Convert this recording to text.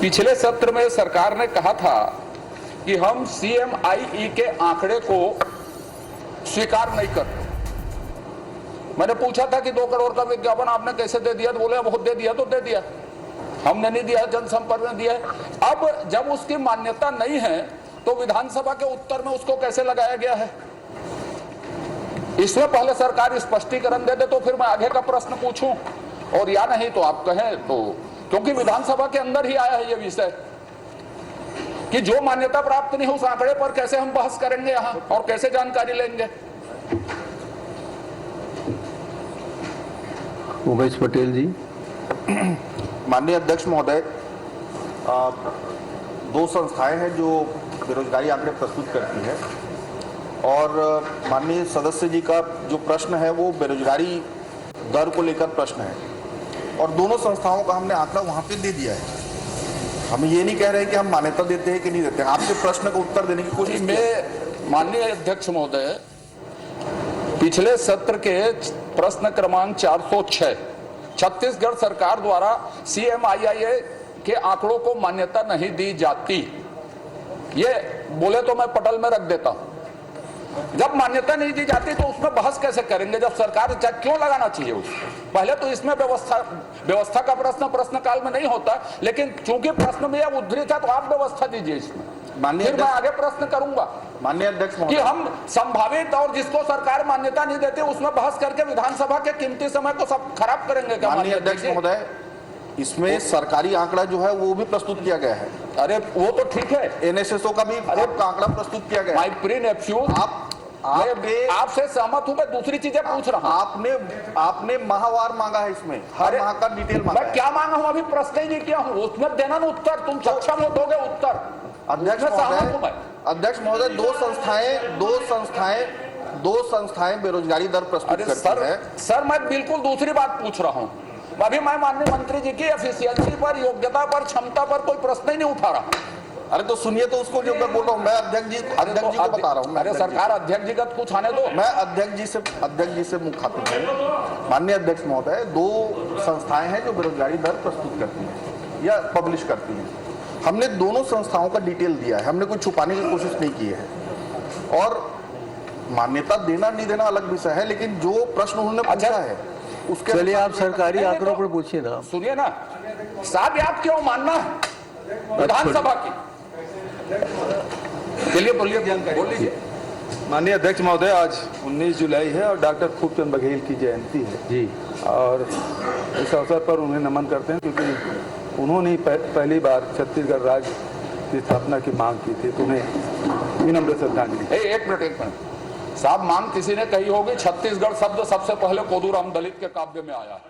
पिछले सत्र में सरकार ने कहा था कि हम CMIE के आंकड़े को स्वीकार नहीं करते। मैंने पूछा था कि 2 करोड़ का विज्ञापन आपने कैसे दे दिया, तो बोले बहुत दे दिया तो दे दिया, हमने नहीं दिया, जनसंपर्क ने दिया। अब जब उसकी मान्यता नहीं है तो विधानसभा के उत्तर में उसको कैसे लगाया गया है, इसमें पहले सरकार स्पष्टीकरण दे दे तो फिर मैं आगे का प्रश्न पूछूं, और या नहीं तो आप कहें तो, क्योंकि विधानसभा के अंदर ही आया है यह विषय कि जो मान्यता प्राप्त नहीं हो उस आंकड़े पर कैसे हम बहस करेंगे यहां और कैसे जानकारी लेंगे। उमेश पटेल जी। माननीय अध्यक्ष महोदय, 2 संस्थाएं हैं जो बेरोजगारी आंकड़े प्रस्तुत करती है, और माननीय सदस्य जी का जो प्रश्न है वो बेरोजगारी दर को लेकर प्रश्न है, और दोनों संस्थाओं का हमने आंकड़ा वहां पे दे दिया है। हम ये नहीं कह रहे हैं कि हम मान्यता देते हैं कि नहीं देते हैं, आपके प्रश्न का उत्तर देने की कोशिश में। माननीय अध्यक्ष महोदय, पिछले सत्र के प्रश्न क्रमांक 406 छत्तीसगढ़ सरकार द्वारा CMIE के आंकड़ों को मान्यता नहीं दी जाती, ये बोले तो मैं पटल में रख देता हूं। जब मान्यता नहीं दी जाती तो उसमें बहस कैसे करेंगे, जब सरकार क्यों लगाना चाहिए उसको? पहले तो इसमें व्यवस्था का प्रश्न काल में नहीं होता, लेकिन चूंकि प्रश्न में यह उद्धृत है तो आप व्यवस्था दीजिए इसमें, फिर मैं आगे प्रश्न करूंगा। माननीय अध्यक्ष कि हम संभावित और जिसको सरकार मान्यता नहीं देती उसमें बहस करके विधानसभा के कीमती समय को सब खराब करेंगे क्या? माननीय अध्यक्ष महोदय, इसमें सरकारी आंकड़ा जो है वो भी प्रस्तुत किया गया है। अरे वो तो ठीक है, NSSO का भी आपका आंकड़ा प्रस्तुत किया गया है। माय प्री नेफ्यू, आपसे सहमत हूं, मैं दूसरी चीजें पूछ रहा हूं। आपने माहवार मांगा है, इसमें हर माह का डिटेल मांगा है। मैं क्या मांगा हूं? अभी प्रश्न ही नहीं किया हूं, उसमें देना ना उत्तर, तुम सक्षम हो दोगे उत्तर। अध्यक्ष महोदय, दो संस्थाएं बेरोजगारी दर प्रस्तुत करती है। सर मैं बिल्कुल दूसरी बात पूछ रहा हूं। अभी मैं माननीय मंत्री जी की एफिशिएंसी पर, योग्यता पर, क्षमता पर कोई प्रश्न ही नहीं उठा रहा। अरे तो सुनिए तो उसको, जो मैं बोल रहा हूँ, मैं अध्यक्ष जी को बता रहा हूँ। अरे सरकार अध्यक्ष जी का कुछ आने दो, मैं अध्यक्ष जी से मुखातिब हूँ। माननीय अध्यक्ष महोदय, 2 संस्थाएं हैं जो बेरोजगारी दर प्रस्तुत करती हैं या पब्लिश करती हैं। हमने दोनों संस्थाओं का डिटेल दिया है, हमने कोई छुपाने की कोशिश नहीं की है, और मान्यता देना नहीं देना अलग विषय है, लेकिन जो प्रश्न उन्होंने पूछा है उसके, चलिए आप सरकारी आंकड़ों पर पूछिए ना। सुनिए ना साहब, आप क्यों मानना है विधानसभा की? चलिए बोलिए, जानकारी बोलिए। माननीय अध्यक्ष महोदय, आज 19 जुलाई है और डॉक्टर खूबचंद बघेल की जयंती है जी, और इस अवसर पर उन्हें नमन करते हैं, क्योंकि उन्होंने ही पहली बार छत्तीसगढ़ राज्य की स्थापना की मांग की थी, तो उन्हें विनम्र श्रद्धांजलि। एक मिनट साहब, मांग किसी ने कही होगी, छत्तीसगढ़ शब्द सबसे पहले कोदूराम दलित के काव्य में आया है।